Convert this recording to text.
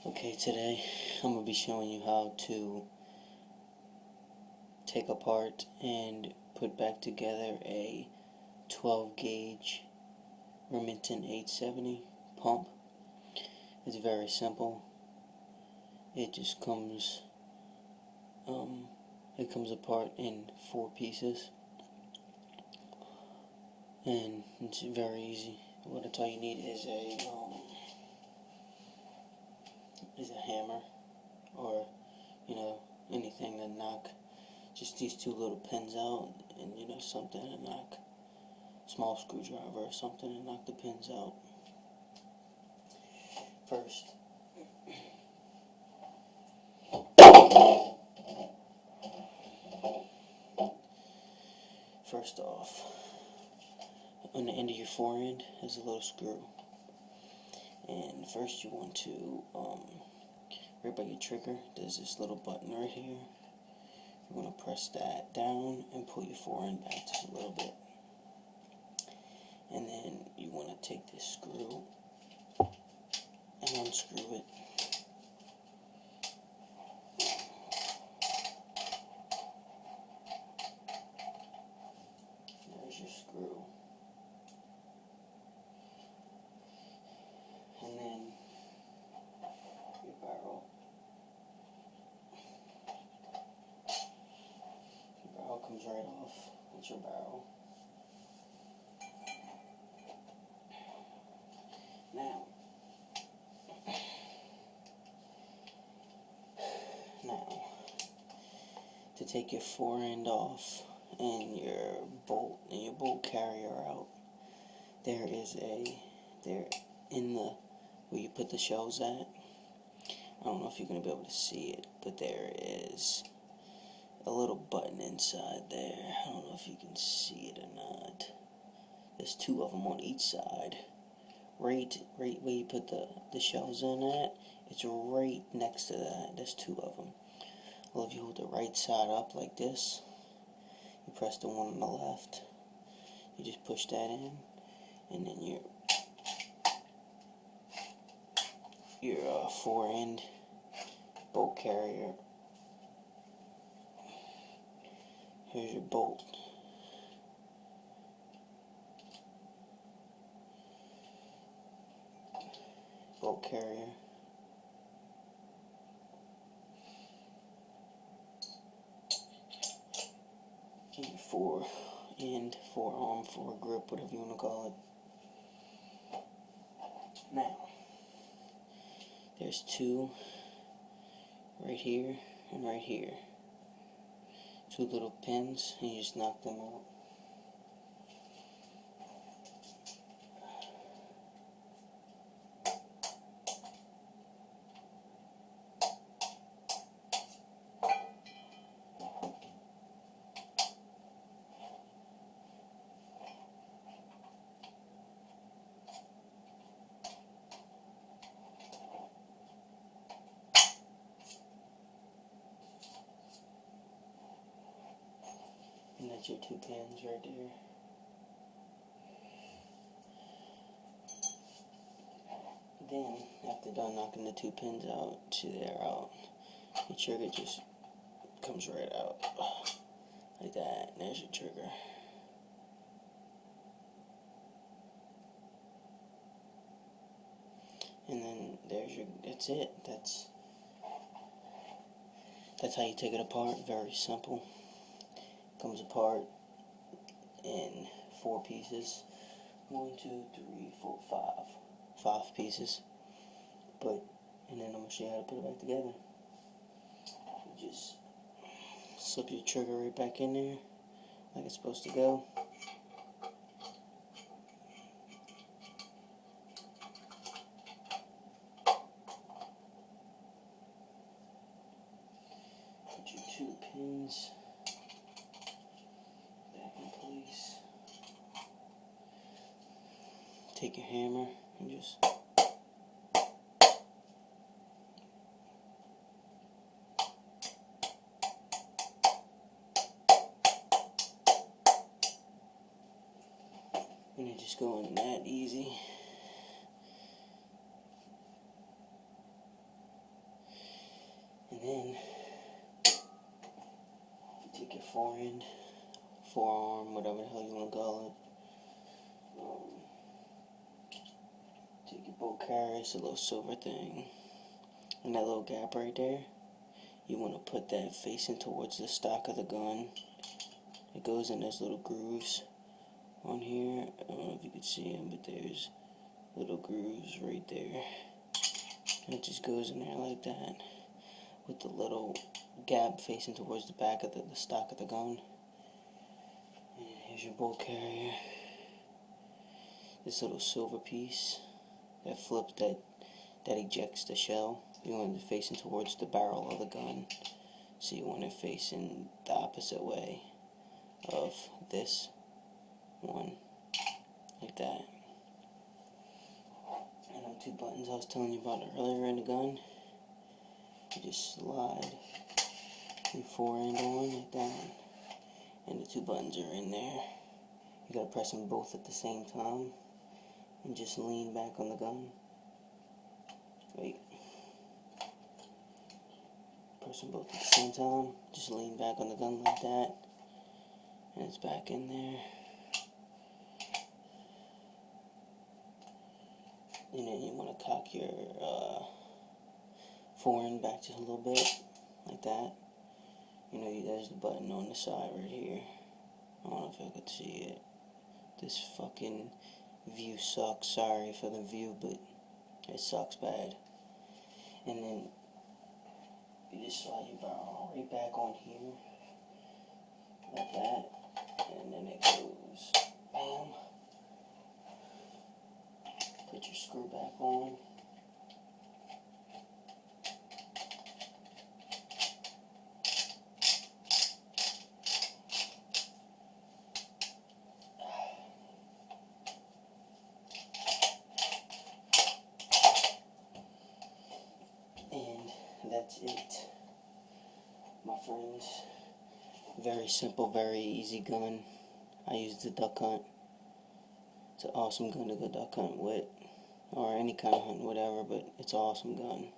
Okay, today I'm going to be showing you how to take apart and put back together a 12 gauge Remington 870 pump. It's very simple. It just comes apart in 4 pieces, and it's very easy. What all you need is a hammer, or anything to knock just these 2 little pins out, and something to knock, small screwdriver or something to knock the pins out. First off, on the end of your forend is a little screw, and first you want to right by your trigger, there's this little button right here. You want to press that down and pull your forend back just a little bit, and then you want to take this screw and unscrew it. There's your screw. And then your barrel. Your barrel comes right off. That's your barrel. Now, to take your forend off and your bolt carrier out, there in the where you put the shells at. I don't know if you're gonna be able to see it, but there is a little button inside there. I don't know if you can see it or not. There's 2 of them on each side. Right where you put the shells in at, it's right next to that. There's 2 of them. Well, if you hold the right side up like this, you press the one on the left, you just push that in, and then your forend bolt carrier. Here's your bolt. Bolt carrier. And your forearm, foregrip, whatever you want to call it. Now, there's 2 right here and right here. 2 little pins, and you just knock them out. And that's your 2 pins right there. Then, after done knocking the 2 pins out, they're out, your trigger just comes right out, like that. And there's your trigger. And then that's it. That's how you take it apart. Very simple. Comes apart in 4 pieces. 1, 2, 3, 4, 5 pieces. And then I'm going to show you how to put it back together. You just slip your trigger right back in there, like it's supposed to go. Put your 2 pins back in place. Take your hammer and just and it just going that easy. then you take your forehand, forearm, whatever the hell you want to call it. Take your bolt carrier, it's a little silver thing. And that little gap right there, you want to put that facing towards the stock of the gun. It goes in those little grooves on here. I don't know if you can see them, but there's little grooves right there. And it just goes in there like that, with the little gap facing towards the back of the stock of the gun. And here's your bolt carrier. This little silver piece that flips, that ejects the shell. You want it facing towards the barrel of the gun, so you want it facing the opposite way of this one, like that. And them two buttons I was telling you about earlier in the gun, you just slide your forehand on like that, and the two buttons are in there. You gotta press them both at the same time, and just lean back on the gun. Wait. Press them both at the same time, just lean back on the gun like that, and it's back in there. And then you want to cock your forehand back just a little bit, like that. You know, there's the button on the side right here. I don't know if I could see it. This fucking view sucks. Sorry for the view, but it sucks bad. And then you just slide your barrel right back on here, like that, and then it goes, bam. Put your screw back on. And that's it, my friends. Very simple, very easy gun. I use the duck hunt. It's an awesome gun to go duck hunt with, or any kind of hunt, whatever, but it's an awesome gun.